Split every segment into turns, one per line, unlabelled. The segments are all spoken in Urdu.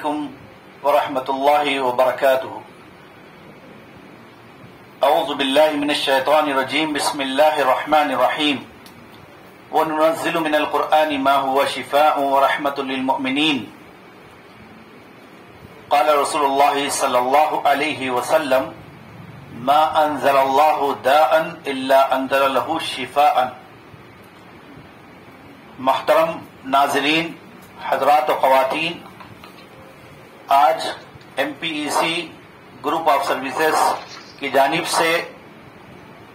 علیکم ورحمۃ اللہ وبرکاتہ۔ اعوذ باللہ من الشیطان الرجیم، بسم اللہ الرحمن الرحیم۔ وننزل من القرآن ما هو شفاء ورحمۃ للمؤمنین۔ قال رسول اللہ صلی اللہ علیہ وسلم: ما انزل اللہ داء الا انزل له شفاء۔ محترم ناظرین، حضرات و خواتین، آج MPEC گروپ آف سروسز کی جانب سے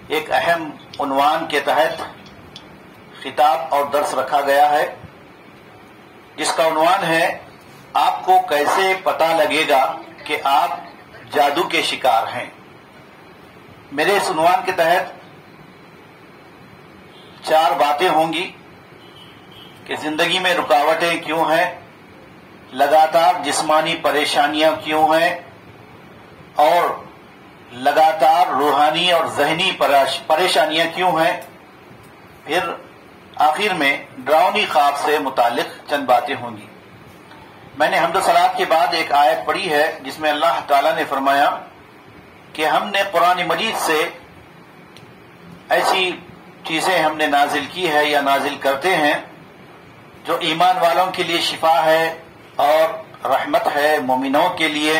ایک اہم عنوان کے تحت خطاب اور درس رکھا گیا ہے، جس کا عنوان ہے آپ کو کیسے پتہ لگے گا کہ آپ جادو کے شکار ہیں۔ میرے اس عنوان کے تحت 4 باتیں ہوں گی کہ زندگی میں رکاوٹیں کیوں ہیں، لگاتار جسمانی پریشانیاں کیوں ہیں، اور لگاتار روحانی اور ذہنی پریشانیاں کیوں ہیں، پھر آخر میں ڈراؤنی خواب سے متعلق چند باتیں ہوں گی۔ میں نے حمد و صلوات کے بعد ایک آیت پڑھی ہے جس میں اللہ تعالیٰ نے فرمایا کہ ہم نے قرآن مجید سے ایسی چیزیں ہم نے نازل کی ہے یا نازل کرتے ہیں جو ایمان والوں کے لیے شفا ہے اور رحمت ہے مومنوں کے لیے۔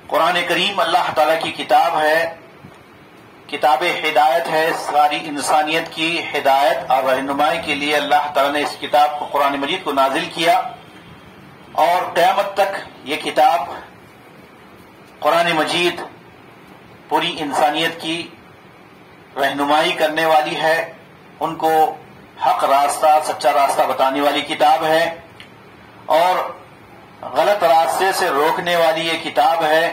قرآن کریم اللہ تعالیٰ کی کتاب ہے، کتاب ہدایت ہے، ساری انسانیت کی ہدایت اور رہنمائی کے لیے اللہ تعالیٰ نے اس کتاب کو، قرآن مجید کو نازل کیا، اور قیامت تک یہ کتاب قرآن مجید پوری انسانیت کی رہنمائی کرنے والی ہے، ان کو حق راستہ، سچا راستہ بتانے والی کتاب ہے، اور غلط راستے سے روکنے والی یہ کتاب ہے۔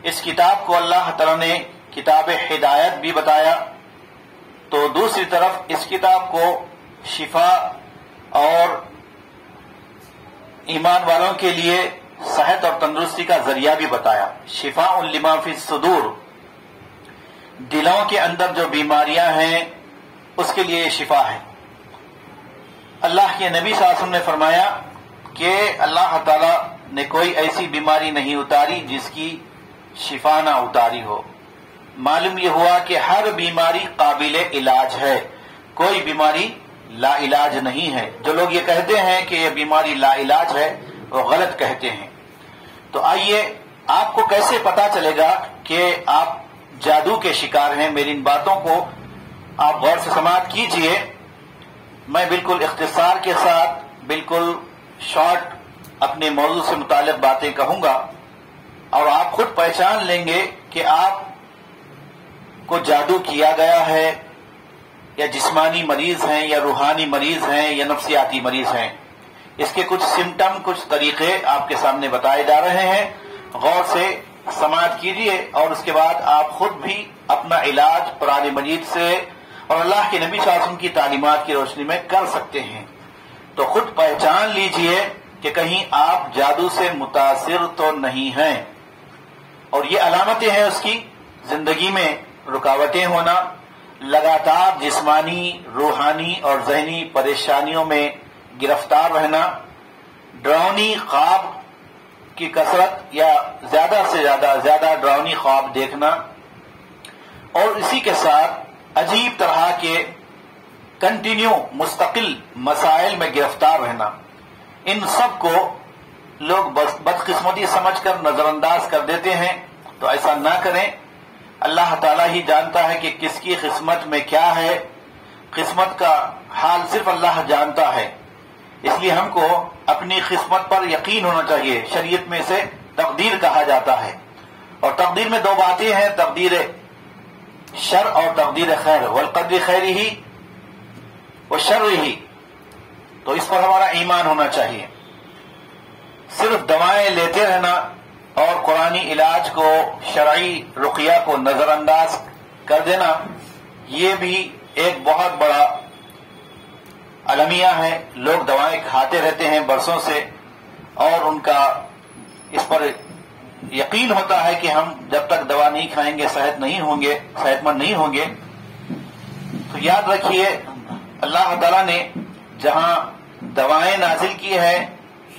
اس کتاب کو اللہ تعالیٰ نے کتاب ہدایت بھی بتایا، تو دوسری طرف اس کتاب کو شفا اور ایمان والوں کے لیے صحت اور تندرستی کا ذریعہ بھی بتایا۔ شفاء لما فی الصدور، دلوں کے اندر جو بیماریاں ہیں اس کے لیے شفا ہے۔ اللہ کے نبی صلی اللہ علیہ وسلم نے فرمایا کہ اللہ تعالیٰ نے کوئی ایسی بیماری نہیں اتاری جس کی شفا نہ اتاری ہو۔ معلوم یہ ہوا کہ ہر بیماری قابل علاج ہے، کوئی بیماری لا علاج نہیں ہے۔ جو لوگ یہ کہتے ہیں کہ یہ بیماری لا علاج ہے وہ غلط کہتے ہیں۔ تو آئیے، آپ کو کیسے پتا چلے گا کہ آپ جادو کے شکار ہیں؟ میری ان باتوں کو آپ غور سے سماعت کیجئے۔ میں بالکل اختصار کے ساتھ، بالکل شارٹ اپنے موضوع سے متعلق باتیں کہوں گا، اور آپ خود پہچان لیں گے کہ آپ کو جادو کیا گیا ہے، یا جسمانی مریض ہیں، یا روحانی مریض ہیں، یا نفسیاتی مریض ہیں۔ اس کے کچھ سمٹم، کچھ طریقے آپ کے سامنے بتائے جا رہے ہیں، غور سے سماعت کیجئے، اور اس کے بعد آپ خود بھی اپنا علاج قرآن مجید سے اور اللہ کے نبی صلی اللہ علیہ وسلم کی تعلیمات کی روشنی میں کر سکتے ہیں۔ تو خود پہچان لیجئے کہ کہیں آپ جادو سے متاثر تو نہیں ہیں، اور یہ علامتیں ہیں اس کی: زندگی میں رکاوٹیں ہونا، لگاتار جسمانی، روحانی اور ذہنی پریشانیوں میں گرفتار رہنا، ڈراؤنی خواب کی کثرت یا زیادہ سے زیادہ ڈراؤنی خواب دیکھنا، اور اسی کے ساتھ عجیب طرح کے کنٹینیو مستقل مسائل میں گرفتار رہنا۔ ان سب کو لوگ بدقسمتی سمجھ کر نظر انداز کر دیتے ہیں، تو ایسا نہ کریں۔ اللہ تعالیٰ ہی جانتا ہے کہ کس کی قسمت میں کیا ہے، قسمت کا حال صرف اللہ جانتا ہے۔ اس لیے ہم کو اپنی قسمت پر یقین ہونا چاہیے۔ شریعت میں اسے تقدیر کہا جاتا ہے، اور تقدیر میں 2 باتیں ہیں: تقدیر شر اور تقدیر خیر، والقدر خیرہ وشرہ۔ تو اس پر ہمارا ایمان ہونا چاہیے۔ صرف دوائیں لیتے رہنا اور قرآنی علاج کو، شرعی رقیہ کو نظر انداز کر دینا، یہ بھی ایک بہت بڑا المیہ ہے۔ لوگ دوائیں کھاتے رہتے ہیں برسوں سے، اور ان کا اس پر یقین ہوتا ہے کہ ہم جب تک دوا نہیں کھائیں گے صحت مند نہیں ہوں گے۔ تو یاد رکھیے، اللہ تعالیٰ نے جہاں دوائیں نازل کی ہے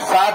7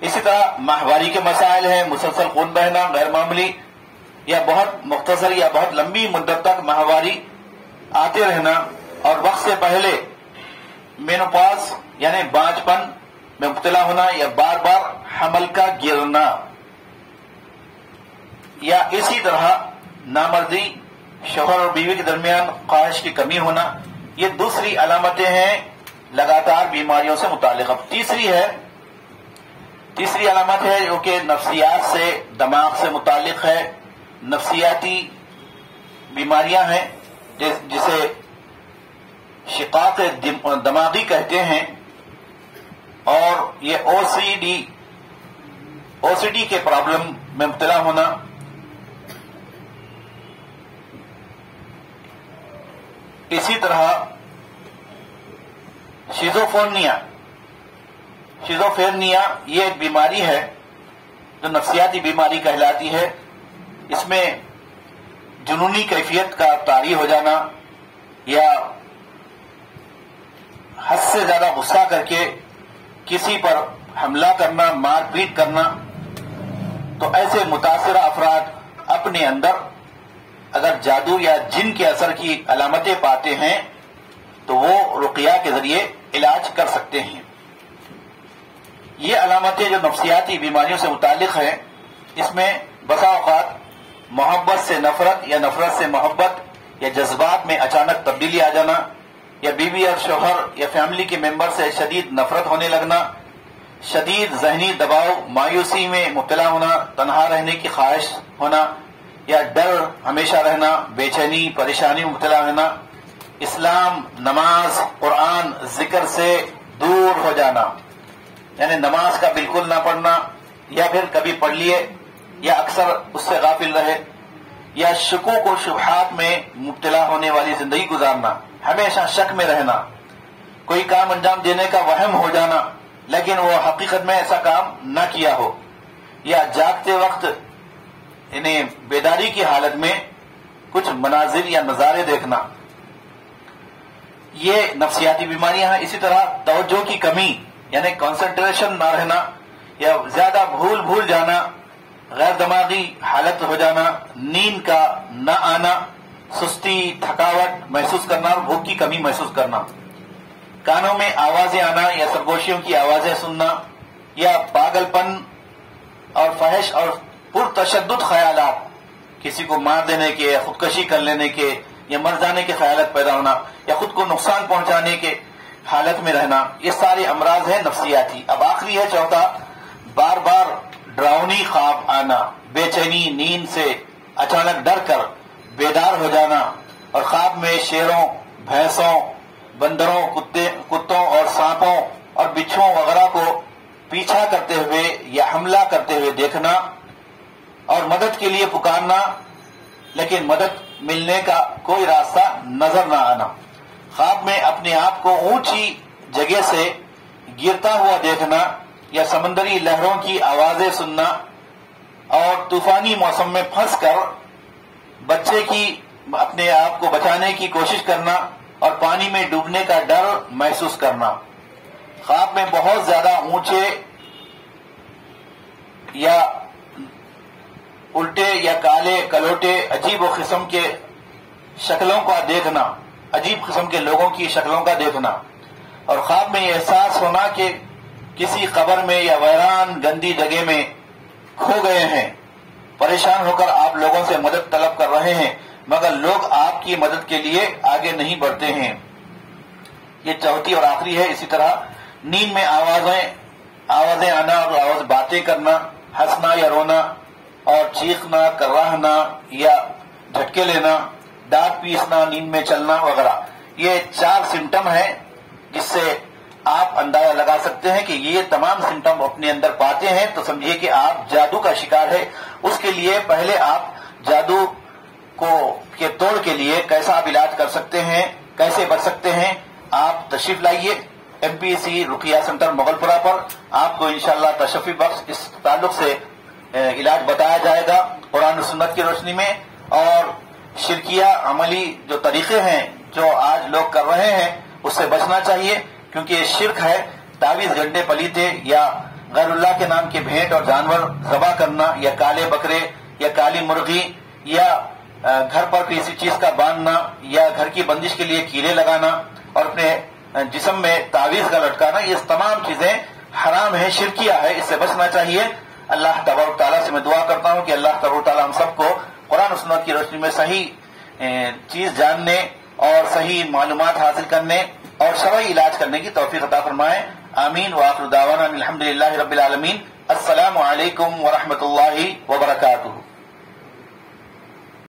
اسی طرح ماہواری کے مسائل ہیں، مسلسل خون بہنا غیر معمولی یا بہت مختصر یا بہت لمبی مدت تک ماہواری آتے رہنا، اور وقت سے پہلے مینوپاز یعنی بانجھ پن میں مبتلا ہونا، یا بار بار حمل کا گرنا، یا اسی طرح نامردی، شوہر اور بیوی کے درمیان خواہش کی کمی ہونا، یہ دوسری علامتیں ہیں لگاتار بیماریوں سے متعلق۔ اب تیسری علامت ہے جو کہ نفسیات سے، دماغ سے متعلق ہے، نفسیاتی بیماریاں ہیں جسے شقاق دماغی کہتے ہیں، اور یہ او سی ڈی کے پرابلم میں مبتلا ہونا، اسی طرح شیزوفرینیا یہ ایک بیماری ہے جو نفسیاتی بیماری کہلاتی ہے۔ اس میں جنونی کیفیت کا طاری ہو جانا، یا حد سے زیادہ غصہ کر کے کسی پر حملہ کرنا، مار پیٹ کرنا۔ تو ایسے متاثرہ افراد اپنے اندر اگر جادو یا جن کے اثر کی علامتیں پاتے ہیں تو وہ رقیہ کے ذریعے علاج کر سکتے ہیں۔ یہ علامتیں جو نفسیاتی بیماریوں سے متعلق ہیں، اس میں بسا اوقات محبت سے نفرت یا نفرت سے محبت یا جذبات میں اچانک تبدیلی آ جانا، یا بیوی اور شوہر یا فیملی کے ممبر سے شدید نفرت ہونے لگنا، شدید ذہنی دباؤ، مایوسی میں مبتلا ہونا، تنہا رہنے کی خواہش ہونا، یا ڈر ہمیشہ رہنا، بے چینی، پریشانی میں مبتلا رہنا، اسلام، نماز، قرآن، ذکر سے دور ہو جانا، یعنی نماز کا بالکل نہ پڑھنا، یا پھر کبھی پڑھ لیے یا اکثر اس سے غافل رہے، یا شکوک و شبہات میں مبتلا ہونے والی زندگی گزارنا، ہمیشہ شک میں رہنا، کوئی کام انجام دینے کا وہم ہو جانا لیکن وہ حقیقت میں ایسا کام نہ کیا ہو، یا جاگتے وقت انہیں بیداری کی حالت میں کچھ مناظر یا نظارے دیکھنا، یہ نفسیاتی بیماریاں ہیں۔ اسی طرح توجہ کی کمی یعنی کنسنٹریشن نہ رہنا، یا زیادہ بھول جانا، غیر دماغی حالت ہو جانا، نیند کا نہ آنا، سستی، تھکاوٹ محسوس کرنا اور بھوک کی کمی محسوس کرنا، کانوں میں آوازیں آنا یا سرگوشیوں کی آوازیں سننا، یا پاگل پن اور فحش اور پرتشدد خیالات، کسی کو مار دینے کے، خودکشی کر لینے کے یا مر جانے کے خیالات پیدا ہونا، یا خود کو نقصان پہنچانے کے حالت میں رہنا، یہ سارے امراض ہیں نفسیاتی۔ اب آخری ہے چوتھا، بار بار ڈراؤنی خواب آنا، بے چینی، نیند سے اچانک ڈر کر بیدار ہو جانا، اور خواب میں شیروں، بھینسوں، بندروں، کتوں اور سانپوں اور بچھوؤں وغیرہ کو پیچھا کرتے ہوئے یا حملہ کرتے ہوئے دیکھنا، اور مدد کے لیے پکارنا لیکن مدد ملنے کا کوئی راستہ نظر نہ آنا، خواب میں اپنے آپ کو اونچی جگہ سے گرتا ہوا دیکھنا، یا سمندری لہروں کی آوازیں سننا، اور طوفانی موسم میں پھنس کر بچے کی اپنے آپ کو بچانے کی کوشش کرنا اور پانی میں ڈوبنے کا ڈر محسوس کرنا، خواب میں بہت زیادہ اونچے یا الٹے یا کالے کلوٹے عجیب و قسم کے شکلوں کا دیکھنا، عجیب قسم کے لوگوں کی شکلوں کا دیکھنا، اور خواب میں یہ احساس ہونا کہ کسی قبر میں یا ویران گندی جگہ میں کھو گئے ہیں، پریشان ہو کر آپ لوگوں سے مدد طلب کر رہے ہیں مگر لوگ آپ کی مدد کے لیے آگے نہیں بڑھتے ہیں۔ یہ چوتھی اور آخری ہے۔ اسی طرح نیند میں آوازیں آنا اور باتیں کرنا، ہنسنا یا رونا اور چیخنا، کراہنا یا جھٹکے لینا، دانت پیسنا، نیند میں چلنا وغیرہ، یہ 4 سمٹم ہیں جس سے آپ اندازہ لگا سکتے ہیں کہ یہ تمام سمٹم اپنے اندر پاتے ہیں تو سمجھیے کہ آپ جادو کا شکار ہے۔ اس کے لیے پہلے آپ جادو کے توڑ کے لیے کیسا آپ علاج کر سکتے ہیں، کیسے بچ سکتے ہیں، آپ تشریف لائیے MPC رقیہ سینٹر مغل پورہ پر، آپ کو انشاءاللہ تشفی بخش اس تعلق سے علاج بتایا جائے گا قرآن و سنت کی روشنی میں، اور شرکیہ عملی جو طریقے ہیں جو آج لوگ کر رہے ہیں اس سے بچنا چاہیے، کیونکہ یہ شرک ہے۔ تعویذ گھنٹے پلیتے یا غیر اللہ کے نام کے بھینٹ اور جانور ذبح کرنا، یا کالے بکرے یا کالی مرغی، یا گھر پر کسی چیز کا باندھنا، یا گھر کی بندش کے لیے کیلے لگانا اور اپنے جسم میں تعویذ کا لٹکانا، یہ تمام چیزیں حرام ہے، شرکیہ ہے، اس سے بچنا چاہیے۔ اللہ تبارک تعالیٰ سے میں دعا کرتا ہوں کہ اللہ تبارک تعالیٰ ہم سب کو قرآن و سنت کی روشنی میں صحیح چیز جاننے اور صحیح معلومات حاصل کرنے اور شرعی علاج کرنے کی توفیق عطا فرمائے۔ آمین وآخر دعوانا الحمدللہ رب العالمین۔ السلام علیکم ورحمۃ اللہ وبرکاتہ۔